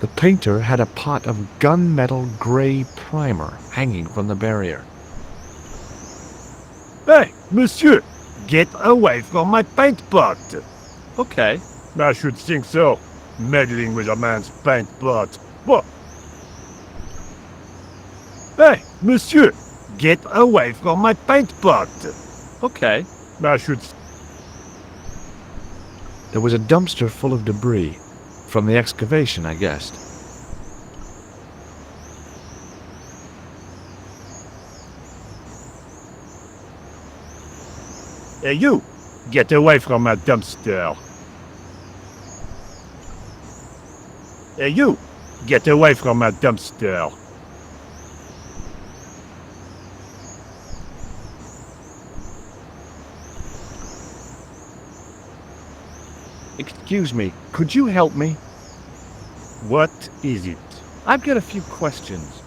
The painter had a pot of gunmetal gray primer hanging from the barrier. Hey, monsieur! Get away from my paint pot! Okay. I should think so. Meddling with a man's paint pot. What? Hey, monsieur! Get away from my paint pot! Okay. I should... There was a dumpster full of debris. From the excavation, I guessed. Hey, you! Get away from my dumpster! Hey, you! Get away from my dumpster! Excuse me, could you help me? What is it? I've got a few questions.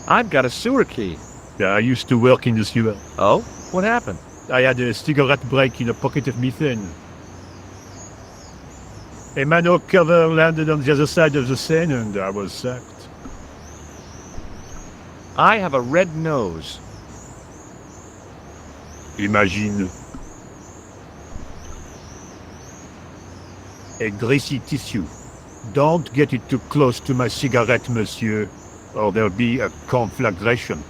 I've got a sewer key. I used to work in the sewer. Oh? What happened? I had a cigarette break in a pocket of methane. A manhole cover landed on the other side of the Seine and I was sacked. I have a red nose. Imagine. A greasy tissue. Don't get it too close to my cigarette, monsieur, or there'll be a conflagration.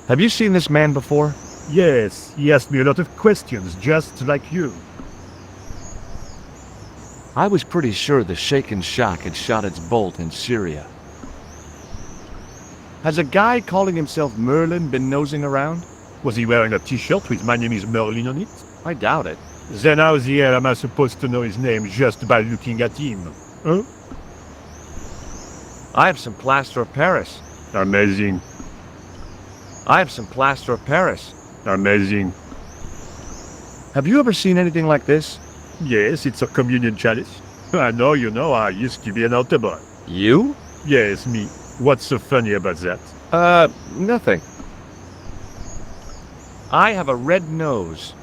Have you seen this man before? Yes, he asked me a lot of questions, just like you. I was pretty sure the Shaken Shock had shot its bolt in Syria. Has a guy calling himself Merlin been nosing around? Was he wearing a t-shirt with "My name is Merlin" on it? I doubt it. Then how the hell am I supposed to know his name just by looking at him? Huh? I have some plaster of Paris. Amazing. I have some plaster of Paris. Amazing. Have you ever seen anything like this? Yes, it's a communion chalice. I know, I used to be an altar boy. You? Yes, me. What's so funny about that? Nothing. I have a red nose.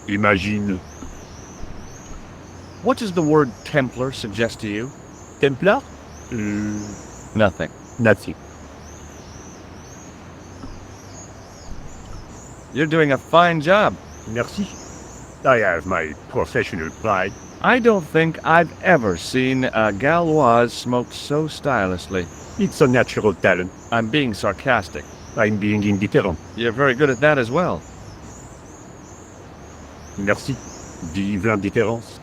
Imagine. What does the word Templar suggest to you? Templar? Nothing. Nothing. You're doing a fine job. Merci. I have my professional pride. I don't think I've ever seen a Gauloise smoked so stylishly. It's a natural talent. I'm being sarcastic. I'm being indifferent. You're very good at that as well. Merci. Vive l'indifférence.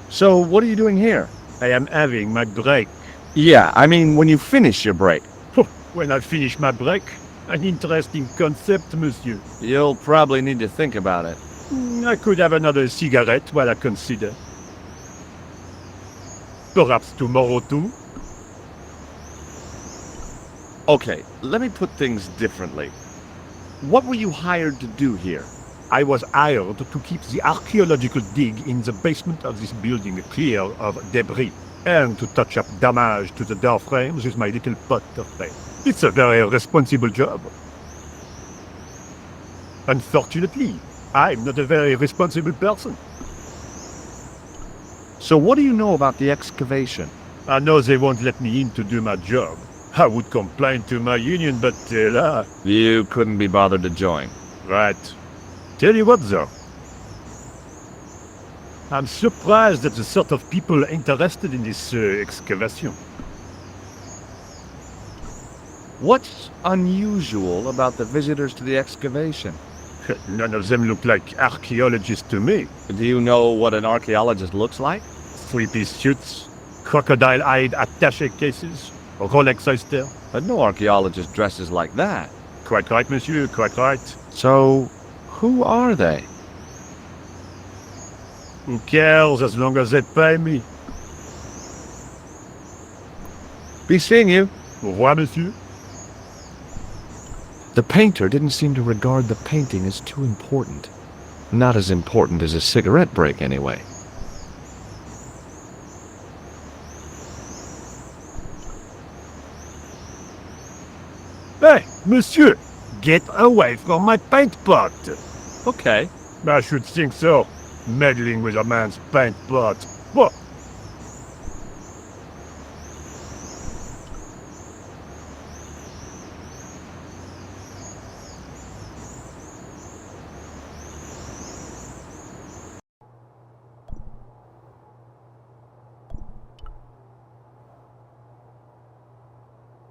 So, what are you doing here? I am having my break. Yeah, I mean when you finish your break. When I finish my break, an interesting concept, monsieur. You'll probably need to think about it. I could have another cigarette while I consider. Perhaps tomorrow too? Okay, let me put things differently. What were you hired to do here? I was hired to keep the archaeological dig in the basement of this building clear of debris, and to touch up damage to the door frames with my little pot of paint. It's a very responsible job. Unfortunately, I'm not a very responsible person. So what do you know about the excavation? I know they won't let me in to do my job. I would complain to my union, but You couldn't be bothered to join. Right. Tell you what, though. I'm surprised at the sort of people interested in this excavation. What's unusual about the visitors to the excavation? None of them look like archaeologists to me. Do you know what an archaeologist looks like? Three-piece suits, crocodile-eyed attaché cases, Rolex oyster. But no archaeologist dresses like that. Quite right, monsieur, quite right. So, who are they? Who cares as long as they pay me? Be seeing you. Au revoir, monsieur. The painter didn't seem to regard the painting as too important. Not as important as a cigarette break, anyway. Hey, monsieur! Get away from my paint pot! Okay. I should think so. Meddling with a man's paint pot. What?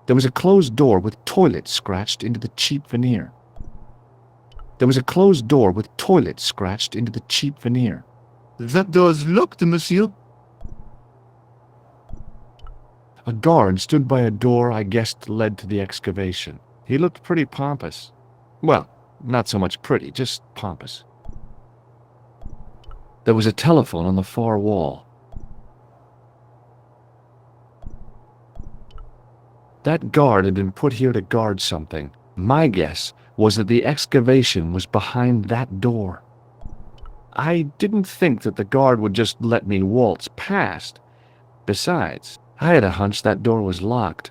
There was a closed door with toilet scratched into the cheap veneer. There was a closed door with toilet scratched into the cheap veneer. That door's locked, monsieur. A guard stood by a door I guessed led to the excavation. He looked pretty pompous. Well, not so much pretty, just pompous. There was a telephone on the far wall. That guard had been put here to guard something. My guess was that the excavation was behind that door. I didn't think that the guard would just let me waltz past. Besides, I had a hunch that door was locked.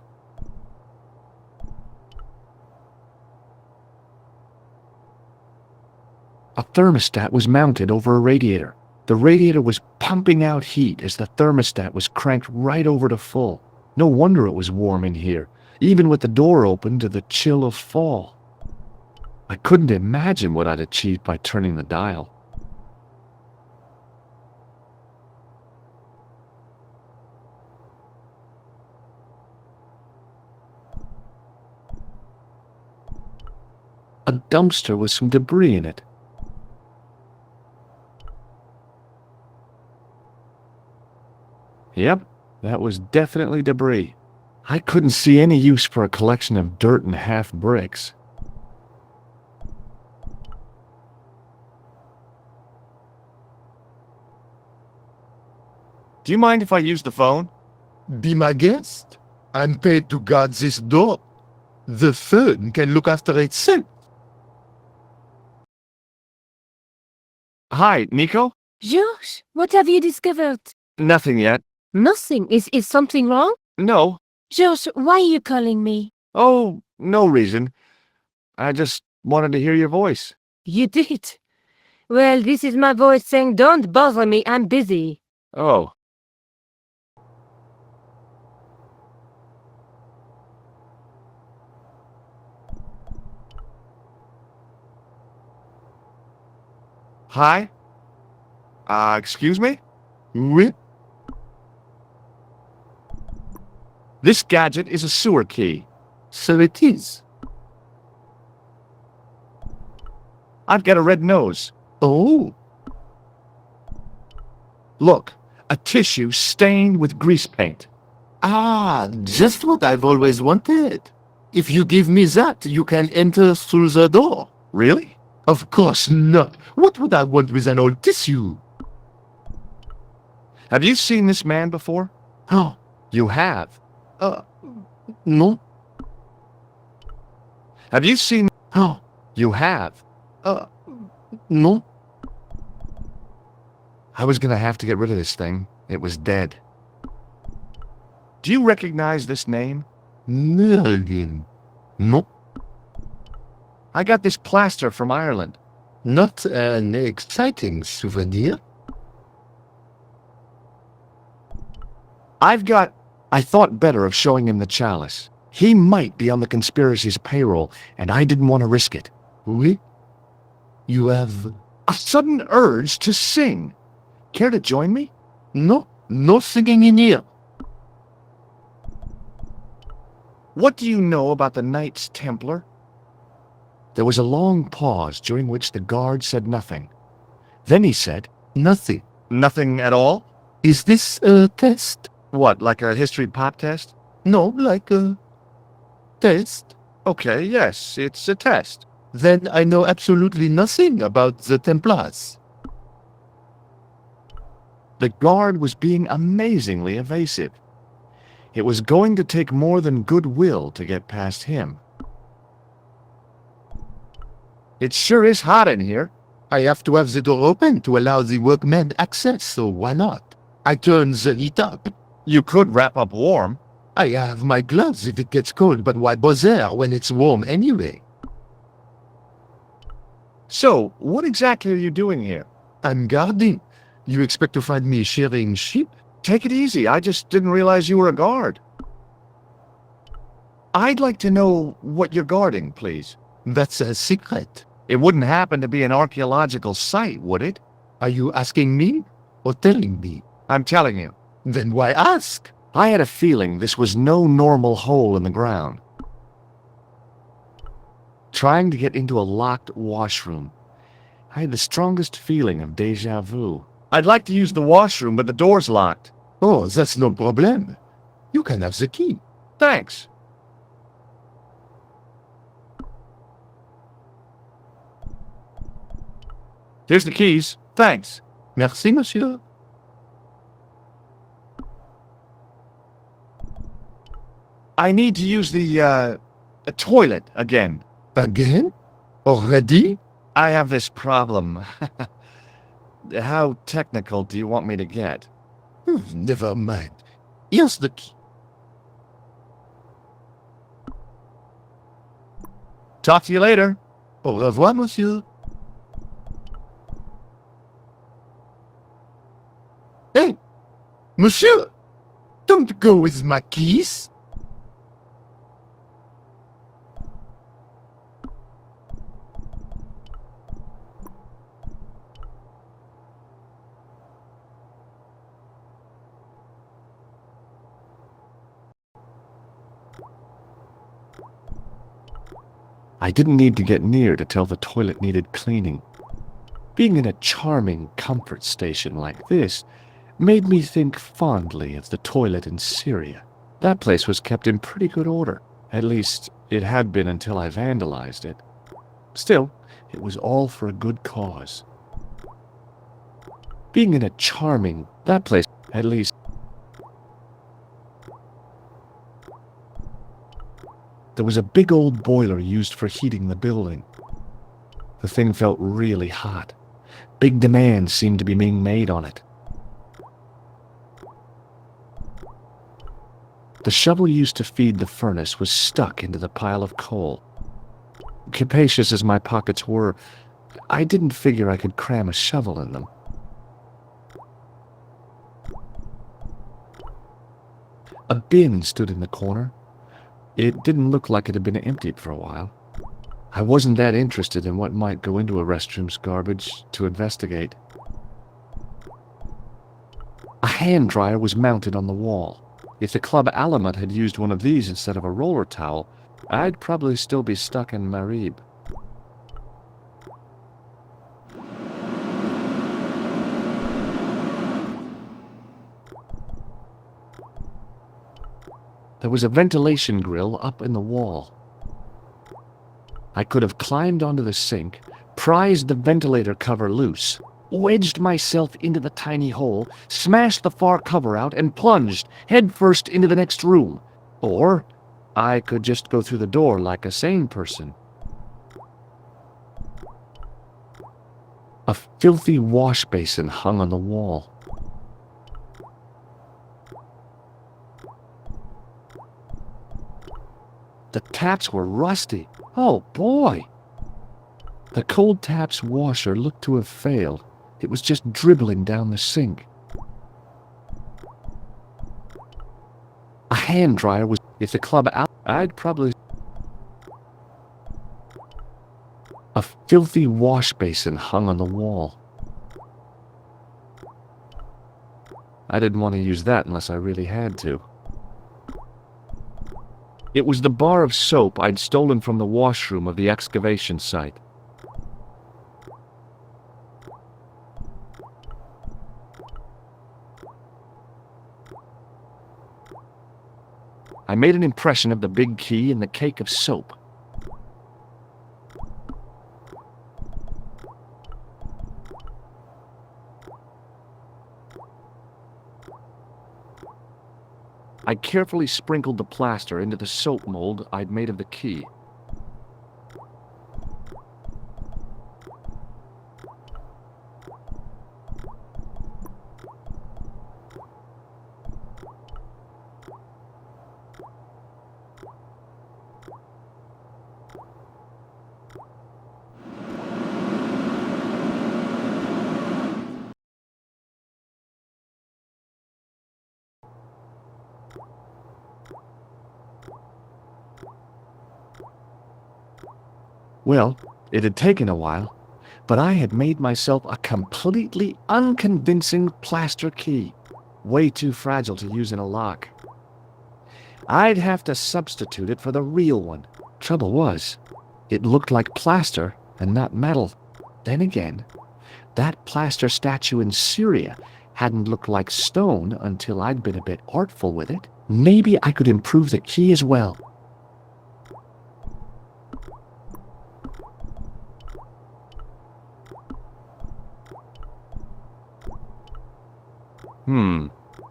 A thermostat was mounted over a radiator. The radiator was pumping out heat as the thermostat was cranked right over to full. No wonder it was warm in here, even with the door open to the chill of fall. I couldn't imagine what I'd achieved by turning the dial. A dumpster with some debris in it. Yep, that was definitely debris. I couldn't see any use for a collection of dirt and half bricks. Do you mind if I use the phone? Be my guest. I'm paid to guard this door. The phone can look after itself. Hi, Nico? George, what have you discovered? Nothing yet. Nothing. Is something wrong? No. George, why are you calling me? Oh, no reason. I just wanted to hear your voice. You did. Well, this is my voice saying, don't bother me, I'm busy. Oh. Hi? Excuse me? Oui? This gadget is a sewer key. So it is. I've got a red nose. Oh, Look, a tissue stained with grease paint. just what I've always wanted. If you give me that, you can enter through the door. Really? Of course not. What would I want with an old tissue? Have you seen this man before? Oh, You have. no. Have you seen... Oh, You have. no. I was gonna have to get rid of this thing. It was dead. Do you recognize this name? Merlin. No. I got this plaster from Ireland. Not an exciting souvenir. I thought better of showing him the chalice. He might be on the conspiracy's payroll, and I didn't want to risk it. Oui? You have... A sudden urge to sing. Care to join me? No, no singing in here. What do you know about the Knights Templar? There was a long pause during which the guard said nothing. Then he said, Nothing. Nothing at all? Is this a test? What, like a history pop test? No, like a test. Okay, yes, it's a test. Then I know absolutely nothing about the Templars. The guard was being amazingly evasive. It was going to take more than goodwill to get past him. It sure is hot in here. I have to have the door open to allow the workmen access, so why not? I turn the heat up. You could wrap up warm. I have my gloves if it gets cold, but why bother when it's warm anyway? So, what exactly are you doing here? I'm guarding. You expect to find me shearing sheep? Take it easy. I just didn't realize you were a guard. I'd like to know what you're guarding, please. That's a secret. It wouldn't happen to be an archaeological site, would it? Are you asking me or telling me? I'm telling you. Then why ask? I had a feeling this was no normal hole in the ground. Trying to get into a locked washroom. I had the strongest feeling of déjà vu. I'd like to use the washroom, but the door's locked. Oh, that's no problem. You can have the key. Thanks. Here's the keys. Thanks. Merci, monsieur. I need to use the toilet again. Again? Already? I have this problem. How technical do you want me to get? Never mind. Here's the key. Talk to you later. Au revoir, monsieur. Hey, monsieur, don't go with my keys. I didn't need to get near to tell the toilet needed cleaning. Being in a charming comfort station like this made me think fondly of the toilet in Syria. That place was kept in pretty good order. At least, it had been until I vandalized it. Still, it was all for a good cause. Being in a charming, that place, at least. There was a big old boiler used for heating the building. The thing felt really hot. Big demands seemed to be being made on it. The shovel used to feed the furnace was stuck into the pile of coal. Capacious as my pockets were, I didn't figure I could cram a shovel in them. A bin stood in the corner. It didn't look like it had been emptied for a while. I wasn't that interested in what might go into a restroom's garbage to investigate. A hand dryer was mounted on the wall. If the Club Alamut had used one of these instead of a roller towel, I'd probably still be stuck in Marib. There was a ventilation grill up in the wall. I could have climbed onto the sink, prized the ventilator cover loose, wedged myself into the tiny hole, smashed the far cover out, and plunged headfirst into the next room. Or I could just go through the door like a sane person. A filthy wash basin hung on the wall. The taps were rusty. Oh, boy! The cold taps washer looked to have failed. It was just dribbling down the sink. A hand dryer was... If the club out... I'd probably... A filthy wash basin hung on the wall. I didn't want to use that unless I really had to. It was the bar of soap I'd stolen from the washroom of the excavation site. I made an impression of the big key and the cake of soap. I carefully sprinkled the plaster into the soap mold I'd made of the key. Well, it had taken a while, but I had made myself a completely unconvincing plaster key, way too fragile to use in a lock. I'd have to substitute it for the real one. Trouble was, it looked like plaster and not metal. Then again, that plaster statue in Syria hadn't looked like stone until I'd been a bit artful with it. Maybe I could improve the key as well.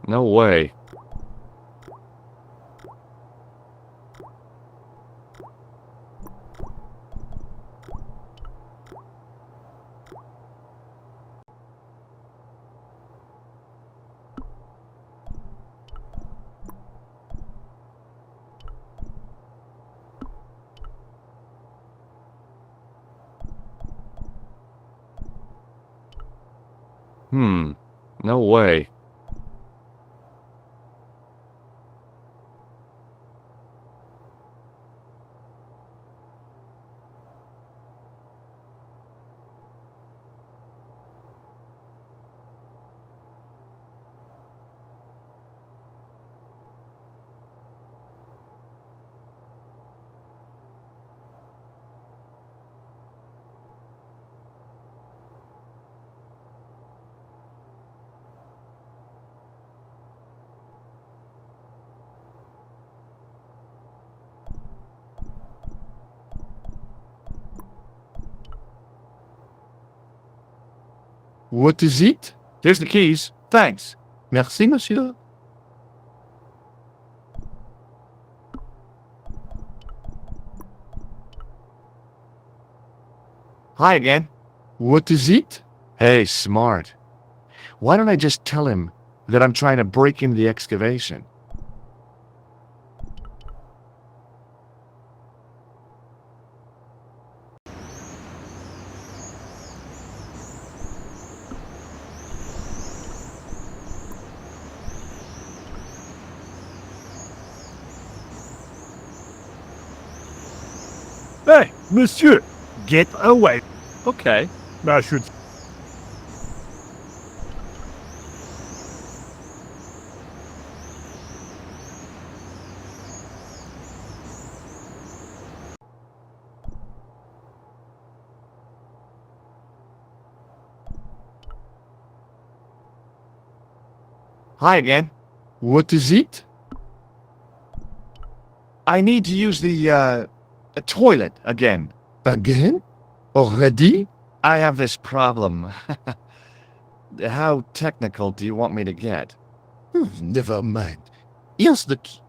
No way. No way. What is it? Here's the keys. Thanks. Merci, monsieur. Hi again. What is it? Hey, smart. Why don't I just tell him that I'm trying to break into the excavation? Hey, monsieur, get away. Okay. I should... Hi again. What is it? I need to use the toilet again. Again? Already? I have this problem. How technical do you want me to get? Never mind. Here's the key.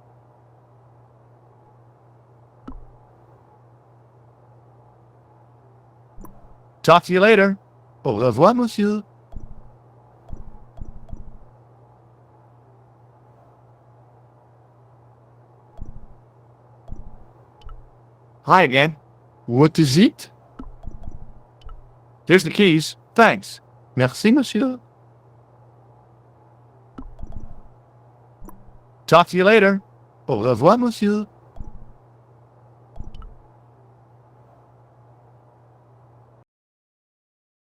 Talk to you later. Au revoir, monsieur. Hi again. What is it? Here's the keys. Thanks. Merci, monsieur. Talk to you later. Au revoir, monsieur.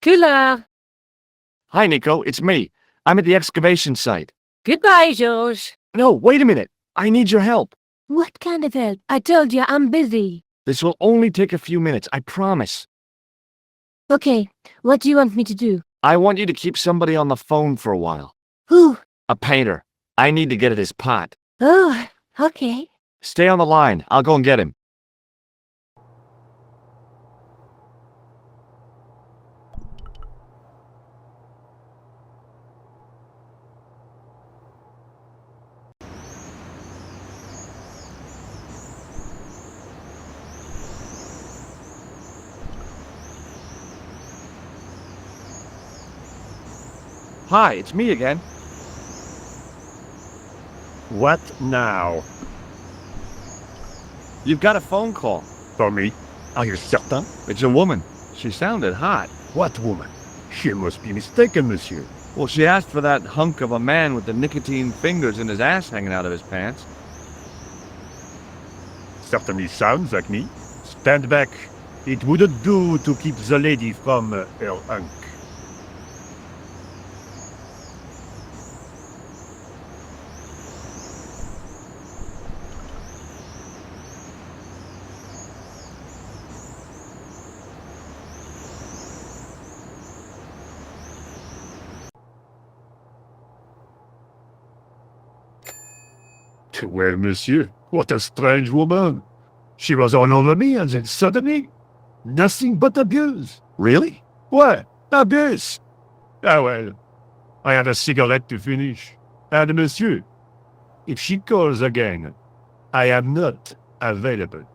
Killer. Hi, Nico. It's me. I'm at the excavation site. Goodbye, George. No, wait a minute. I need your help. What kind of help? I told you I'm busy. This will only take a few minutes, I promise. Okay, what do you want me to do? I want you to keep somebody on the phone for a while. Who? A painter. I need to get at his pot. Oh, okay. Stay on the line. I'll go and get him. Hi, it's me again. What now? You've got a phone call. For me? Are you certain? It's a woman. She sounded hot. What woman? She must be mistaken, monsieur. Well, she asked for that hunk of a man with the nicotine fingers and his ass hanging out of his pants. Certainly sounds like me. Stand back. It wouldn't do to keep the lady from her unk. Well, monsieur, what a strange woman. She was all over me, and then suddenly, nothing but abuse. Really? What? Abuse? Ah well, I had a cigarette to finish. And monsieur, if she calls again, I am not available.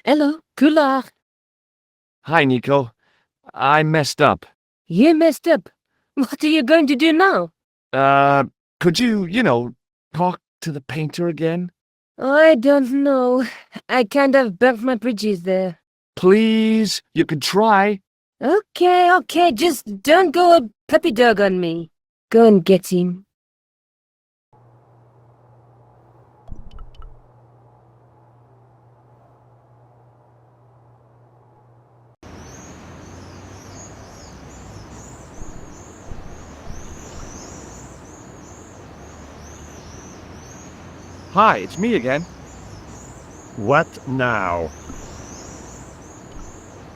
Hello, Cooler. Hi, Nico. I messed up. You messed up. What are you going to do now? Could you, talk to the painter again? I don't know. I kind of burnt my bridges there. Please, you could try. Okay, just don't go a puppy dog on me. Go and get him. Hi, it's me again. What now?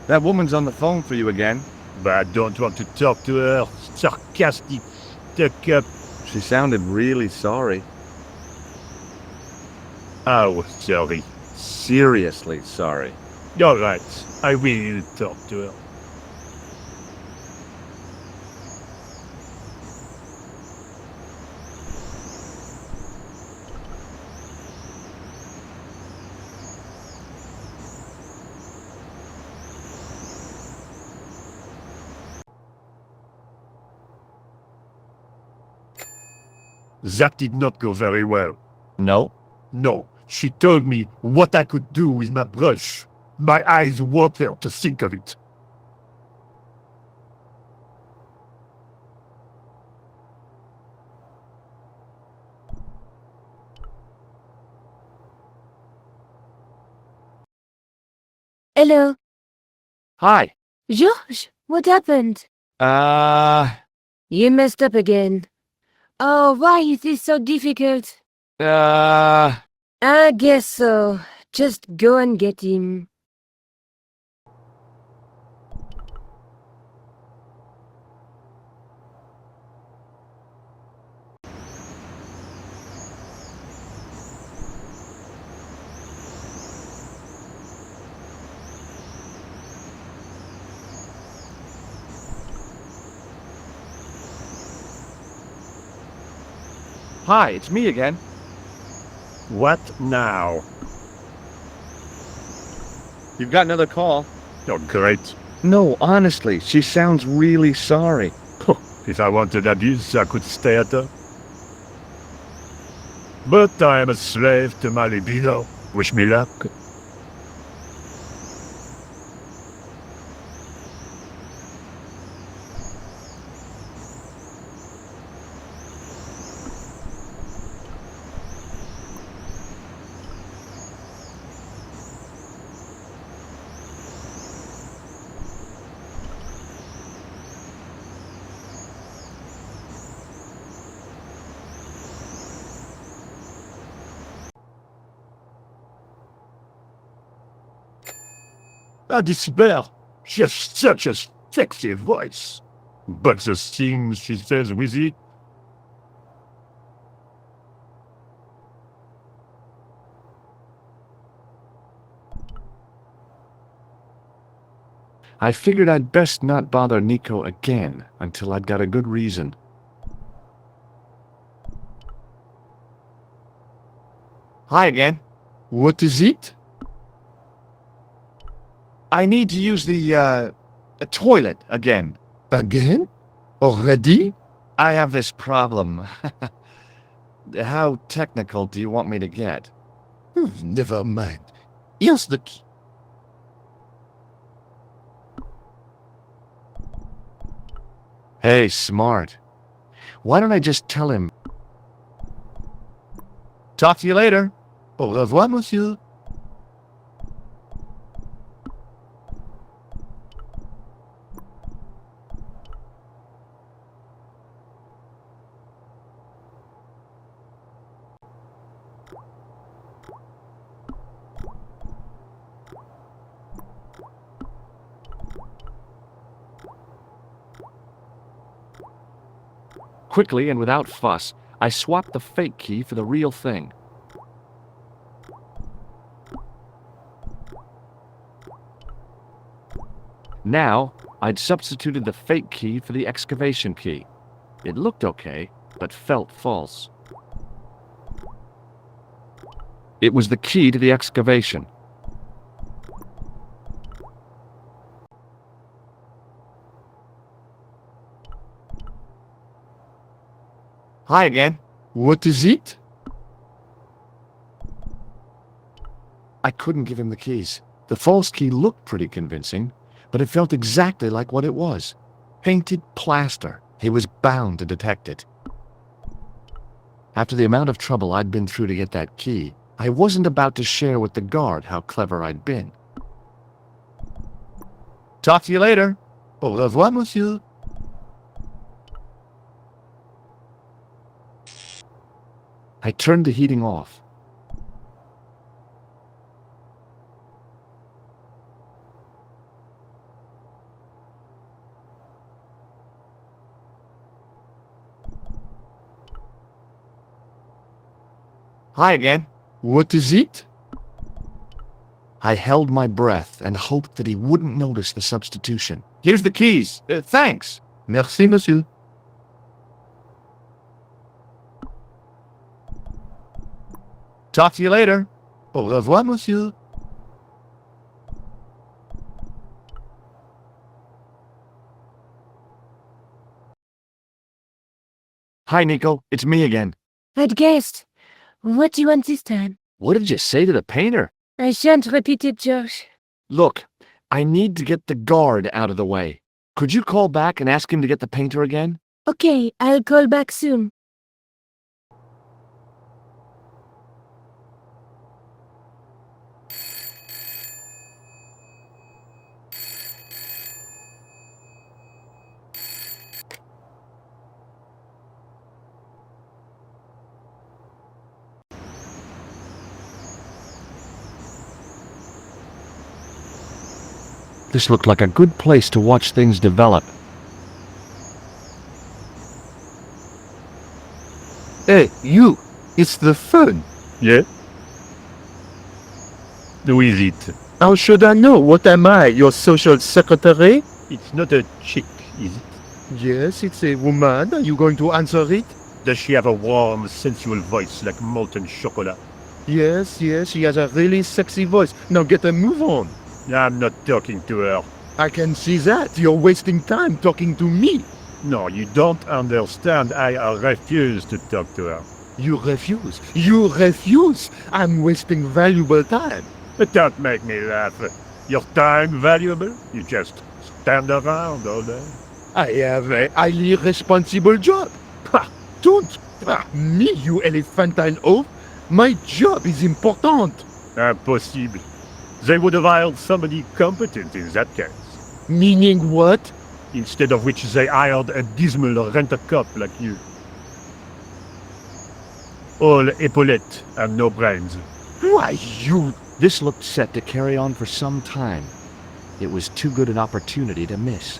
That woman's on the phone for you again. But I don't want to talk to her. Sarcastic, stuck-up. She sounded really sorry. Oh, sorry. Seriously sorry. All right, I will talk to her. That did not go very well. No? No, she told me what I could do with my brush. My eyes water to think of it. Hello. Hi. George, what happened? You You messed up again. Oh, why is this so difficult? I guess so. Just go and get him. Hi, it's me again. What now? You've got another call. Oh, great. No, honestly, she sounds really sorry. If I wanted abuse, I could stay at her. But I am a slave to my libido. Wish me luck. I despair. She has such a sexy voice. But the things she says with it. I figured I'd best not bother Nico again until I'd got a good reason. Hi again. What is it? I need to use the toilet again. Again? Already? I have this problem. How technical do you want me to get? Never mind. Here's the key. Hey, smart. Why don't I just tell him? Talk to you later. Au revoir, monsieur. Quickly and without fuss, I swapped the fake key for the real thing. Now, I'd substituted the fake key for the excavation key. It looked okay, but felt false. It was the key to the excavation. Hi again. What is it? I couldn't give him the keys. The false key looked pretty convincing, but it felt exactly like what it was. Painted plaster. He was bound to detect it. After the amount of trouble I'd been through to get that key, I wasn't about to share with the guard how clever I'd been. Talk to you later. Au revoir, monsieur. I turned the heating off. Hi again. What is it? I held my breath and hoped that he wouldn't notice the substitution. Here's the keys. Thanks. Merci, monsieur. Talk to you later. Au revoir, monsieur. Hi, Nico. It's me again. I'd guessed. What do you want this time? What did you say to the painter? I shan't repeat it, Josh. Look, I need to get the guard out of the way. Could you call back and ask him to get the painter again? Okay, I'll call back soon. This looked like a good place to watch things develop. Hey, you. It's the phone. Yeah? Who is it? How should I know? What am I, your social secretary? It's not a chick, is it? Yes, it's a woman. Are you going to answer it? Does she have a warm, sensual voice like molten chocolate? Yes, she has a really sexy voice. Now get a move on. I'm not talking to her. I can see that. You're wasting time talking to me. No, you don't understand. I refuse to talk to her. You refuse. You refuse. I'm wasting valuable time. But don't make me laugh. Your time valuable? You just stand around all day. I have a highly responsible job. Ha! Don't! Me, you elephantine oaf. My job is important. Impossible. They would have hired somebody competent in that case. Meaning what? Instead of which they hired a dismal rent-a-cop like you. All epaulettes and no brains. Why, you... This looked set to carry on for some time. It was too good an opportunity to miss.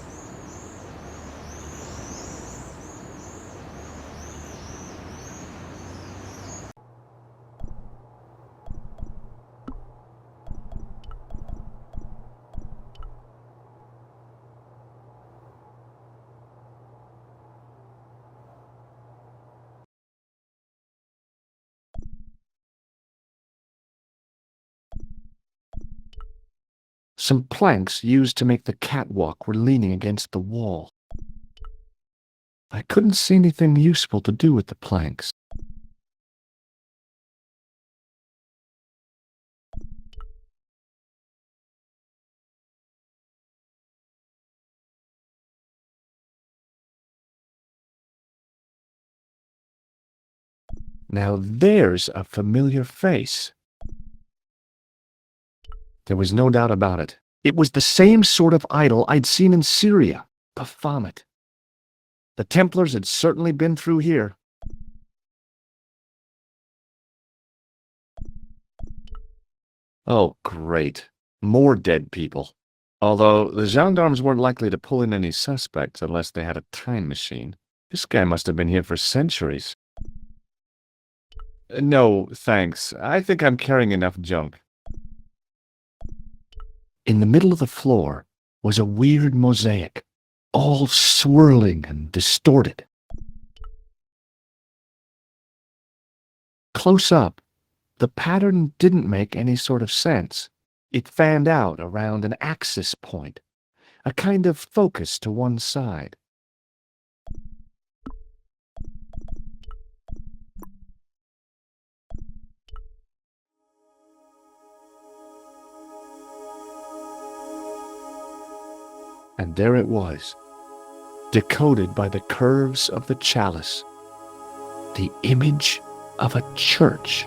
Some planks used to make the catwalk were leaning against the wall. I couldn't see anything useful to do with the planks. Now there's a familiar face. There was no doubt about it. It was the same sort of idol I'd seen in Syria, Baphomet. The Templars had certainly been through here. Oh, great. More dead people. Although the gendarmes weren't likely to pull in any suspects unless they had a time machine. This guy must have been here for centuries. No, thanks. I think I'm carrying enough junk. In the middle of the floor was a weird mosaic, all swirling and distorted. Close up, the pattern didn't make any sort of sense. It fanned out around an axis point, a kind of focus to one side. And there it was, decoded by the curves of the chalice, the image of a church.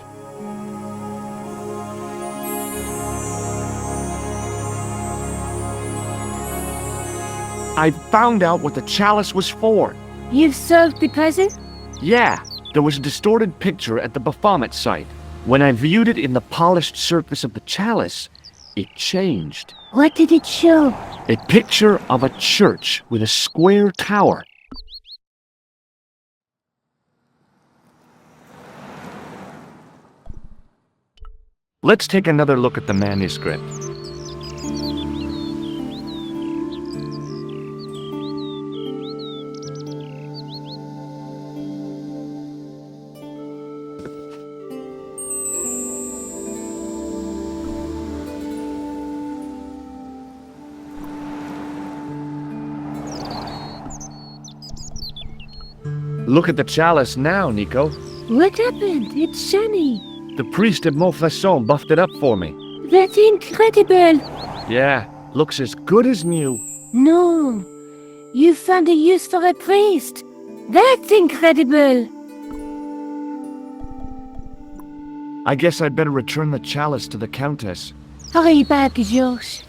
I found out what the chalice was for. You've solved the puzzle? Yeah, there was a distorted picture at the Baphomet site. When I viewed it in the polished surface of the chalice, it changed. What did it show? A picture of a church with a square tower. Let's take another look at the manuscript. Look at the chalice now, Nico. What happened? It's shiny. The priest at Montfaucon buffed it up for me. That's incredible. Yeah, looks as good as new. No. You found a use for a priest. That's incredible. I guess I'd better return the chalice to the Countess. Hurry back, Georges.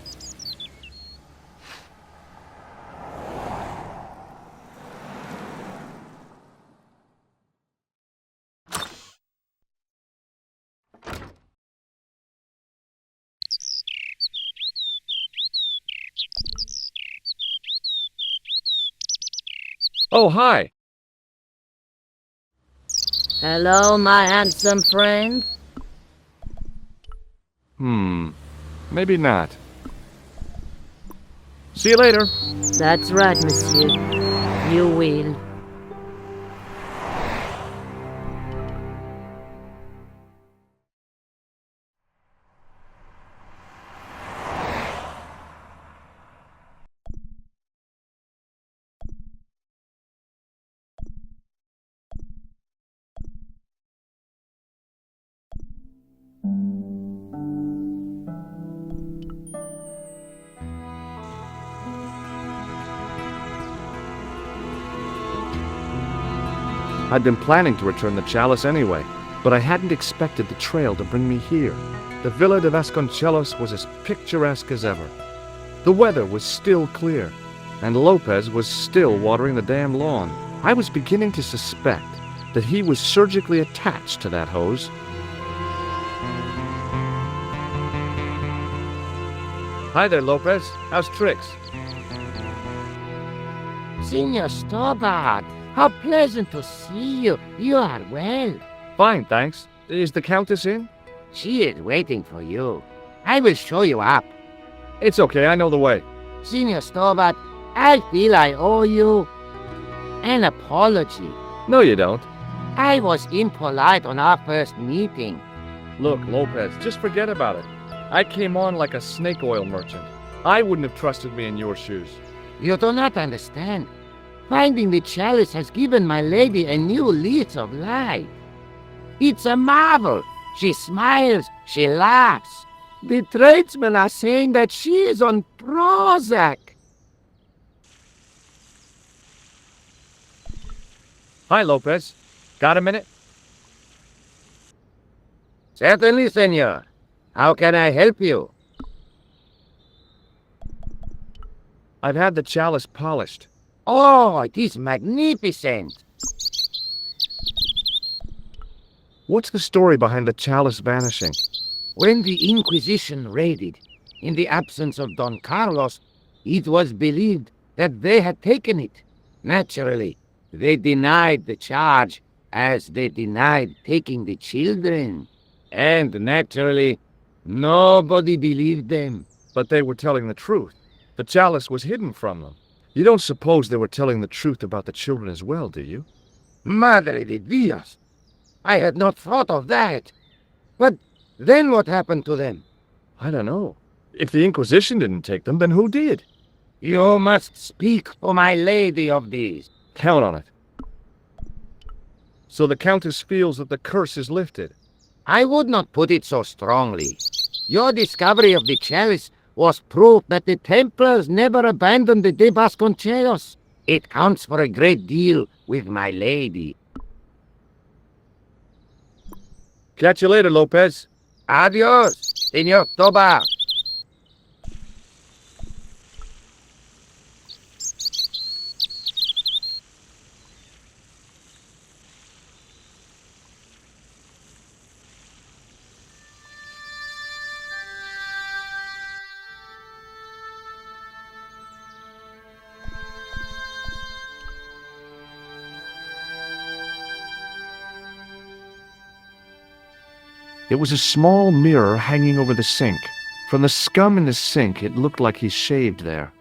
Oh, hi. Hello, my handsome friend. Maybe not. See you later. That's right, monsieur. You will. I'd been planning to return the chalice anyway, but I hadn't expected the trail to bring me here. The Villa de Vasconcelos was as picturesque as ever. The weather was still clear, and Lopez was still watering the damn lawn. I was beginning to suspect that he was surgically attached to that hose. Hi there, Lopez. How's tricks? Senor Stobart, how pleasant to see you. You are well. Fine, thanks. Is the Countess in? She is waiting for you. I will show you up. It's okay, I know the way. Senor Stobart, I feel I owe you an apology. No, you don't. I was impolite on our first meeting. Look, Lopez, just forget about it. I came on like a snake oil merchant. I wouldn't have trusted me in your shoes. You do not understand. Finding the chalice has given my lady a new lease of life. It's a marvel. She smiles, she laughs. The tradesmen are saying that she is on Prozac. Hi, Lopez. Got a minute? Certainly, senor. How can I help you? I've had the chalice polished. Oh, it is magnificent. What's the story behind the chalice vanishing? When the Inquisition raided, in the absence of Don Carlos, it was believed that they had taken it. Naturally, they denied the charge, as they denied taking the children. And naturally, nobody believed them. But they were telling the truth. The chalice was hidden from them. You don't suppose they were telling the truth about the children as well, do you? Madre de Dios! I had not thought of that. But then what happened to them? I don't know. If the Inquisition didn't take them, then who did? You must speak to my lady of this. Count on it. So the Countess feels that the curse is lifted. I would not put it so strongly. Your discovery of the chalice was proof that the Templars never abandoned the de Vasconcelos. It counts for a great deal with my lady. Catch you later, Lopez. Adios, Senor Tobar. It was a small mirror hanging over the sink. From the scum in the sink, it looked like he shaved there.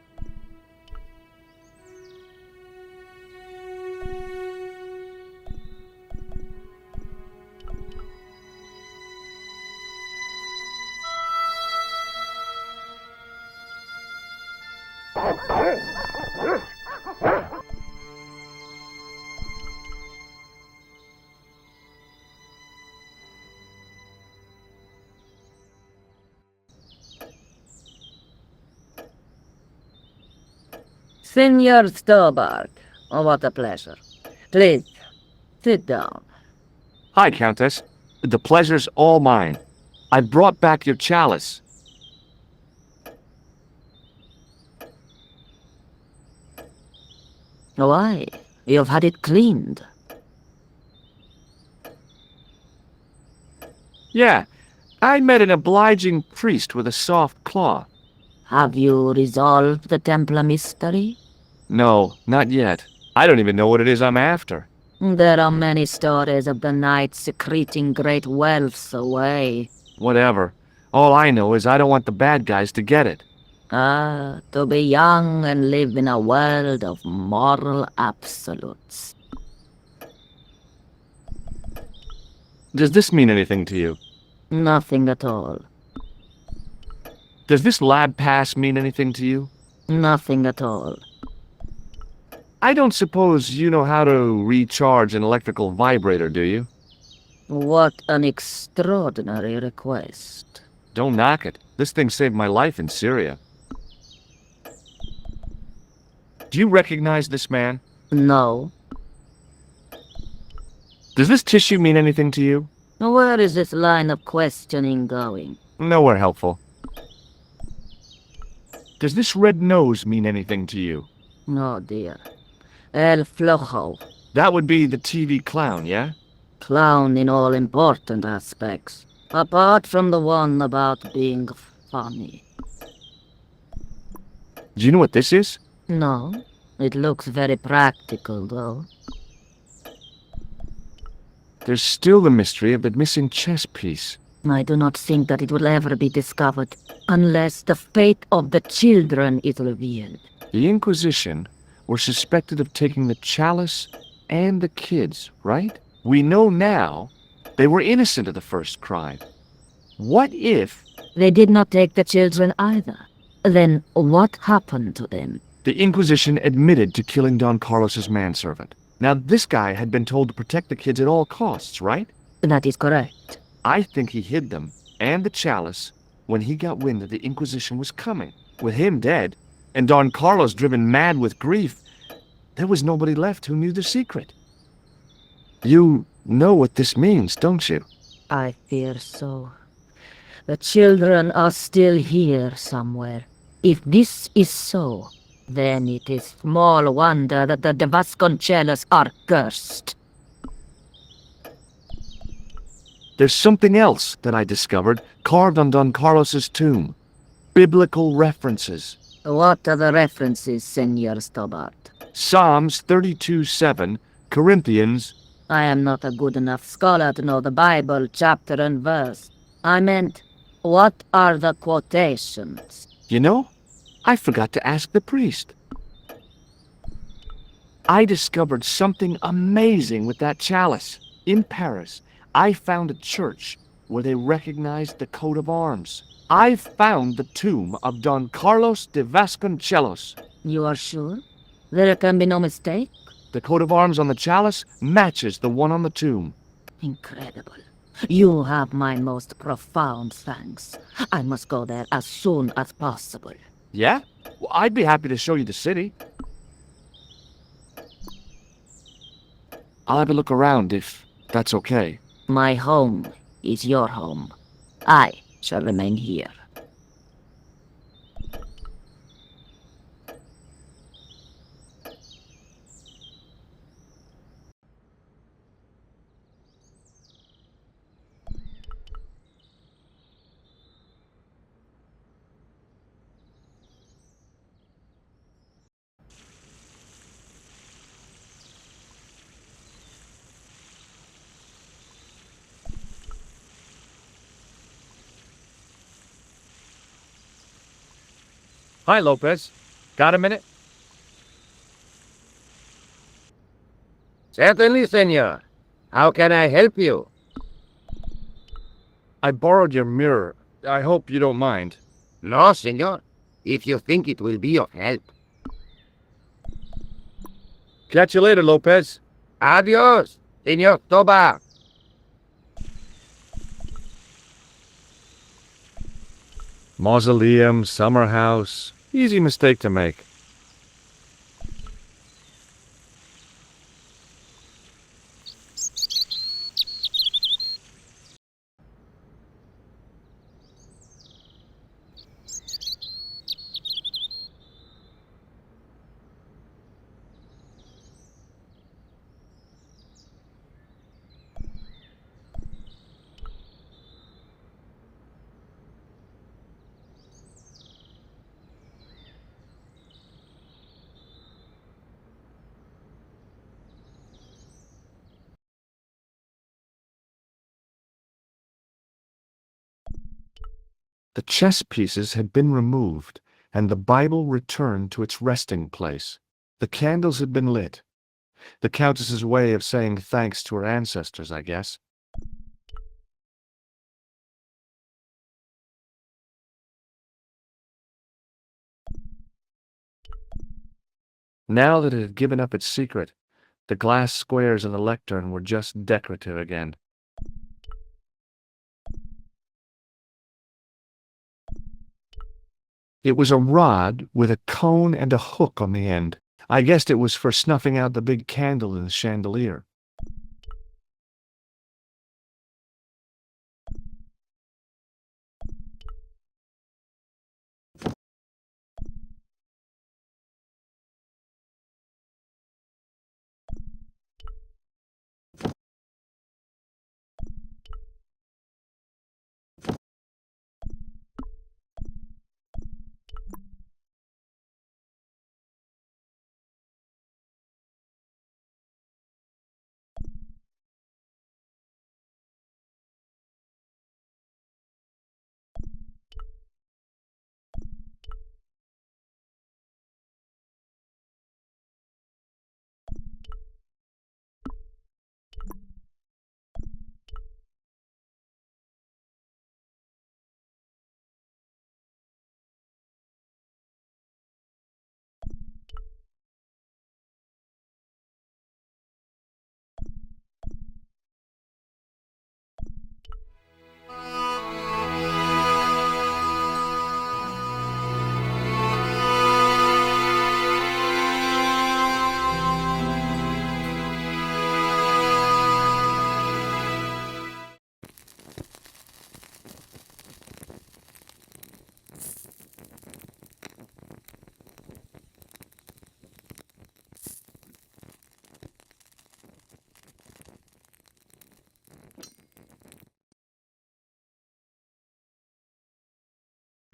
Senor Stobart, oh, what a pleasure. Please, sit down. Hi, Countess. The pleasure's all mine. I brought back your chalice. Why? You've had it cleaned. Yeah, I met an obliging priest with a soft claw. Have you resolved the Templar mystery? No, not yet. I don't even know what it is I'm after. There are many stories of the knights secreting great wealths away. Whatever. All I know is I don't want the bad guys to get it. Ah, to be young and live in a world of moral absolutes. Does this mean anything to you? Nothing at all. Does this lab pass mean anything to you? Nothing at all. I don't suppose you know how to recharge an electrical vibrator, do you? What an extraordinary request. Don't knock it. This thing saved my life in Syria. Do you recognize this man? No. Does this tissue mean anything to you? Where is this line of questioning going? Nowhere helpful. Does this red nose mean anything to you? Oh dear. El Flojo. That would be the TV clown, yeah? Clown in all important aspects. Apart from the one about being funny. Do you know what this is? No. It looks very practical, though. There's still the mystery of the missing chess piece. I do not think that it will ever be discovered, unless the fate of the children is revealed. The Inquisition were suspected of taking the chalice and the kids, right? We know now they were innocent of the first crime. What if... They did not take the children either. Then what happened to them? The Inquisition admitted to killing Don Carlos's manservant. Now, this guy had been told to protect the kids at all costs, right? That is correct. I think he hid them, and the chalice, when he got wind that the Inquisition was coming. With him dead, and Don Carlos driven mad with grief, there was nobody left who knew the secret. You know what this means, don't you? I fear so. The children are still here somewhere. If this is so, then it is small wonder that the Vasconcelos are cursed. There's something else that I discovered carved on Don Carlos's tomb. Biblical references. What are the references, Senor Stobart? Psalms 32:7, Corinthians. I am not a good enough scholar to know the Bible chapter and verse. I meant, what are the quotations? You know, I forgot to ask the priest. I discovered something amazing with that chalice. In Paris, I found a church where they recognized the coat of arms. I found the tomb of Don Carlos de Vasconcelos. You are sure? There can be no mistake? The coat of arms on the chalice matches the one on the tomb. Incredible. You have my most profound thanks. I must go there as soon as possible. Yeah? Well, I'd be happy to show you the city. I'll have a look around if that's okay. My home is your home. I shall remain here. Hi, Lopez. Got a minute? Certainly, senor. How can I help you? I borrowed your mirror. I hope you don't mind. No, senor. If you think it will be of help. Catch you later, Lopez. Adios, senor Toba. Mausoleum, summer house. Easy mistake to make. The chess pieces had been removed, and the Bible returned to its resting place. The candles had been lit. The Countess's way of saying thanks to her ancestors, I guess. Now that it had given up its secret, the glass squares in the lectern were just decorative again. It was a rod with a cone and a hook on the end. I guessed it was for snuffing out the big candle in the chandelier.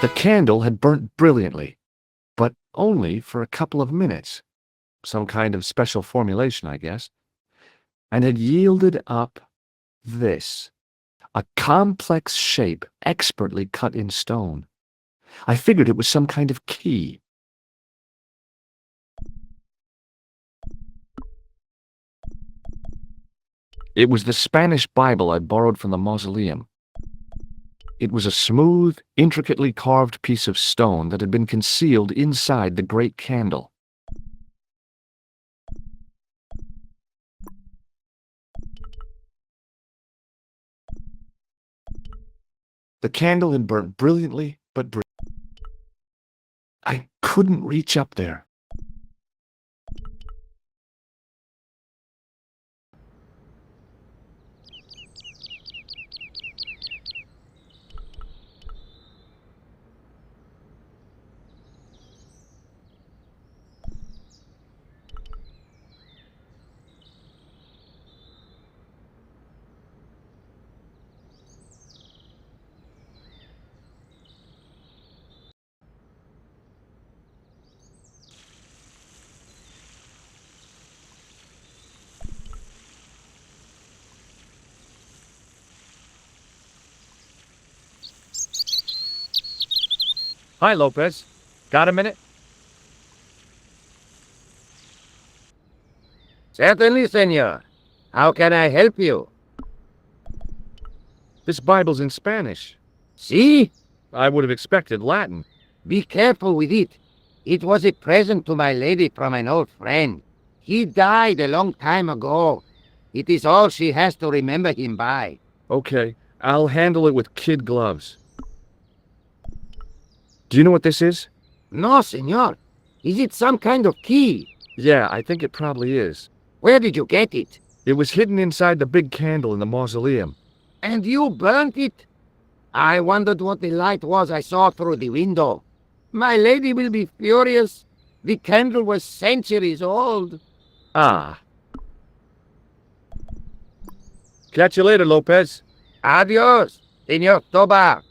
The candle had burnt brilliantly, but only for a couple of minutes. Some kind of special formulation, I guess. And had yielded up this. A complex shape expertly cut in stone. I figured it was some kind of key. It was the Spanish Bible I'd borrowed from the mausoleum. It was a smooth, intricately carved piece of stone that had been concealed inside the great candle. The candle had burnt brilliantly, but I couldn't reach up there. Hi, Lopez. Got a minute? Certainly, senor. How can I help you? This Bible's in Spanish. See? I would have expected Latin. Be careful with it. It was a present to my lady from an old friend. He died a long time ago. It is all she has to remember him by. Okay, I'll handle it with kid gloves. Do you know what this is? No, senor. Is it some kind of key? Yeah, I think it probably is. Where did you get it? It was hidden inside the big candle in the mausoleum. And you burnt it? I wondered what the light was I saw through the window. My lady will be furious. The candle was centuries old. Ah. Catch you later, Lopez. Adios, Senor Tobar.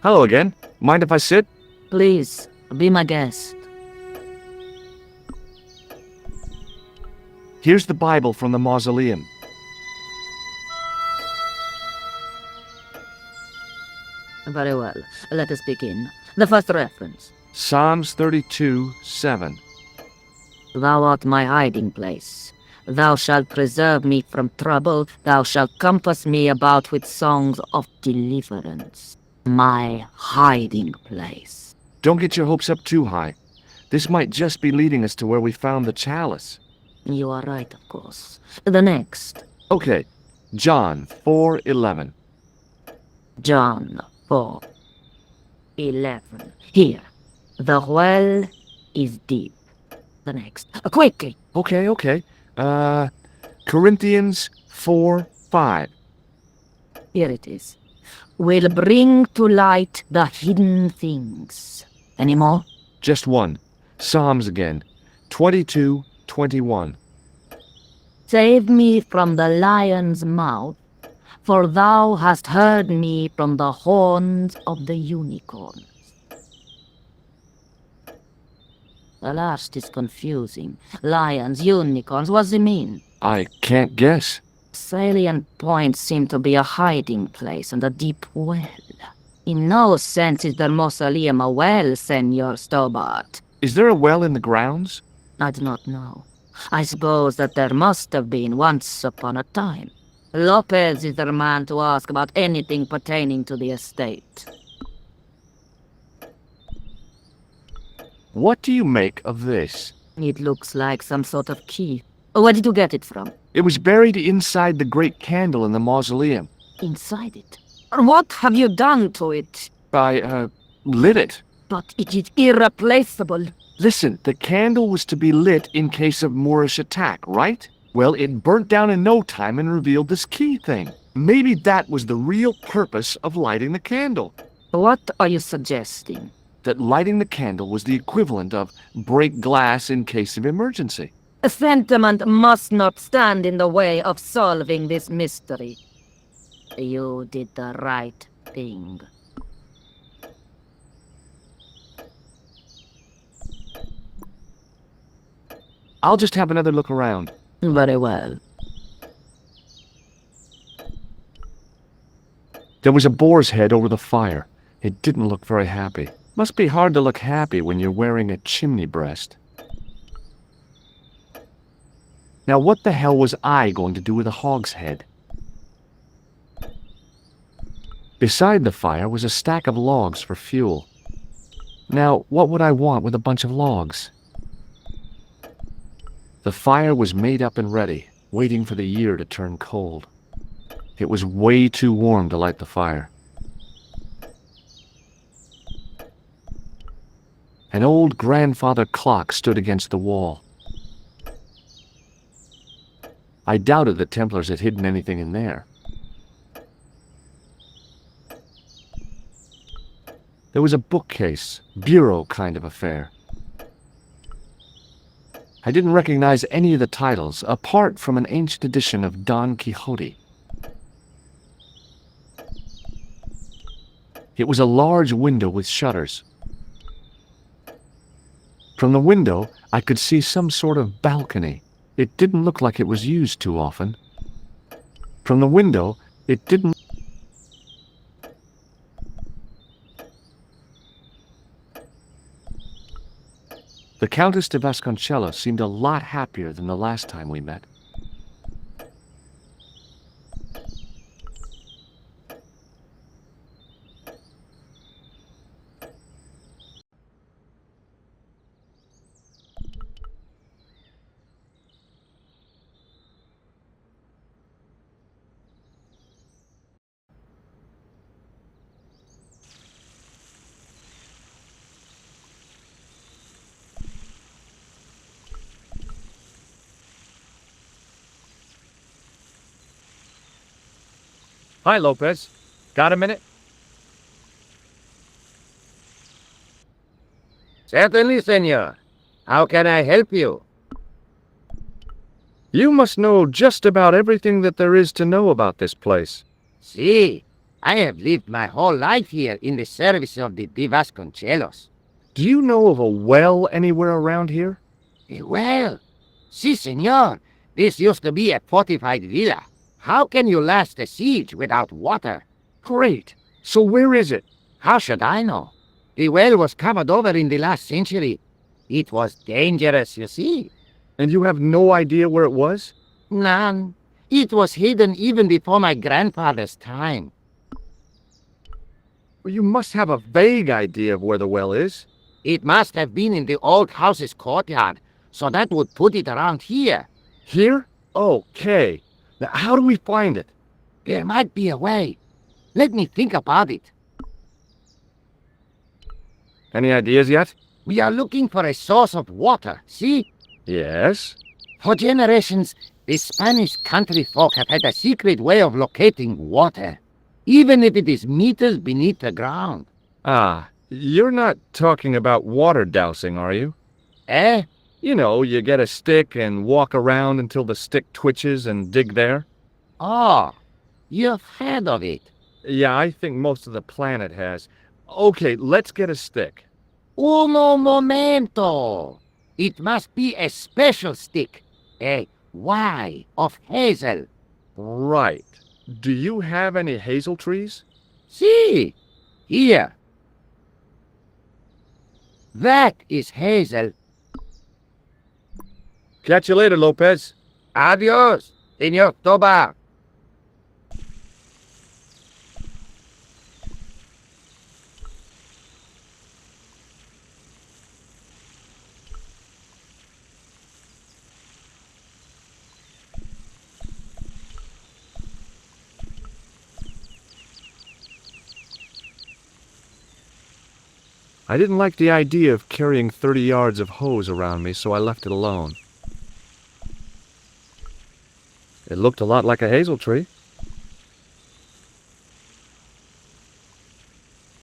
Hello again. Mind if I sit? Please, be my guest. Here's the Bible from the mausoleum. Very well. Let us begin. The first reference. Psalms 32:7. Thou art my hiding place. Thou shalt preserve me from trouble. Thou shalt compass me about with songs of deliverance. My hiding place. Don't get your hopes up too high. This might just be leading us to where we found the chalice. You are right, of course. The next. Okay, John 4:11. John 4:11. Here. The well is deep. The next. Quickly. Okay. Corinthians 4:5. Here it is. Will bring to light the hidden things. Any more? Just one. Psalms again. 22:21. Save me from the lion's mouth, for thou hast heard me from the horns of the unicorns. The last is confusing. Lions, unicorns, what does it mean? I can't guess. Salient points seem to be a hiding place and a deep well. In no sense is the mausoleum a well, Senor Stobart. Is there a well in the grounds? I do not know. I suppose that there must have been once upon a time. Lopez is the man to ask about anything pertaining to the estate. What do you make of this? It looks like some sort of key. Where did you get it from? It was buried inside the great candle in the mausoleum. inside it. What have you done to it? I, lit it. But it is irreplaceable. Listen, the candle was to be lit in case of Moorish attack, right? Well, it burnt down in no time and revealed this key thing. Maybe that was the real purpose of lighting the candle. What are you suggesting? That lighting the candle was the equivalent of break glass in case of emergency. A sentiment must not stand in the way of solving this mystery. You did the right thing. I'll just have another look around. Very well. There was a boar's head over the fire. It didn't look very happy. Must be hard to look happy when you're wearing a chimney breast. Now what the hell was I going to do with a hog's head? Beside the fire was a stack of logs for fuel. Now, what would I want with a bunch of logs? The fire was made up and ready, waiting for the year to turn cold. It was way too warm to light the fire. An old grandfather clock stood against the wall. I doubted the Templars had hidden anything in there. There was a bookcase, bureau kind of affair. I didn't recognize any of the titles, apart from an ancient edition of Don Quixote. It was a large window with shutters. From the window, I could see some sort of balcony. It didn't look like it was used too often. From the window, it didn't... The Countess de Vasconcelos seemed a lot happier than the last time we met. Hi, Lopez. Got a minute? Certainly, senor. How can I help you? You must know just about everything that there is to know about this place. See, I have lived my whole life here in the service of the De Vasconcelos. Do you know of a well anywhere around here? Well, si, senor. This used to be a fortified villa. How can you last a siege without water? Great. So where is it? How should I know? The well was covered over in the last century. It was dangerous, you see. And you have no idea where it was? None. It was hidden even before my grandfather's time. Well, you must have a vague idea of where the well is. It must have been in the old house's courtyard, so that would put it around here. Here? Okay. Now, how do we find it? There might be a way. Let me think about it. Any ideas yet? We are looking for a source of water, see? Yes. For generations, the Spanish country folk have had a secret way of locating water, even if it is meters beneath the ground. Ah, you're not talking about water dousing, are you? Eh? You know, you get a stick and walk around until the stick twitches and dig there. Oh, you've heard of it. Yeah, I think most of the planet has. Okay, let's get a stick. Uno momento. It must be a special stick. A Y of hazel. Right. Do you have any hazel trees? See? Here. That is hazel. Catch you later, Lopez. Adios, Señor Tobar. I didn't like the idea of carrying 30 yards of hose around me, so I left it alone. It looked a lot like a hazel tree.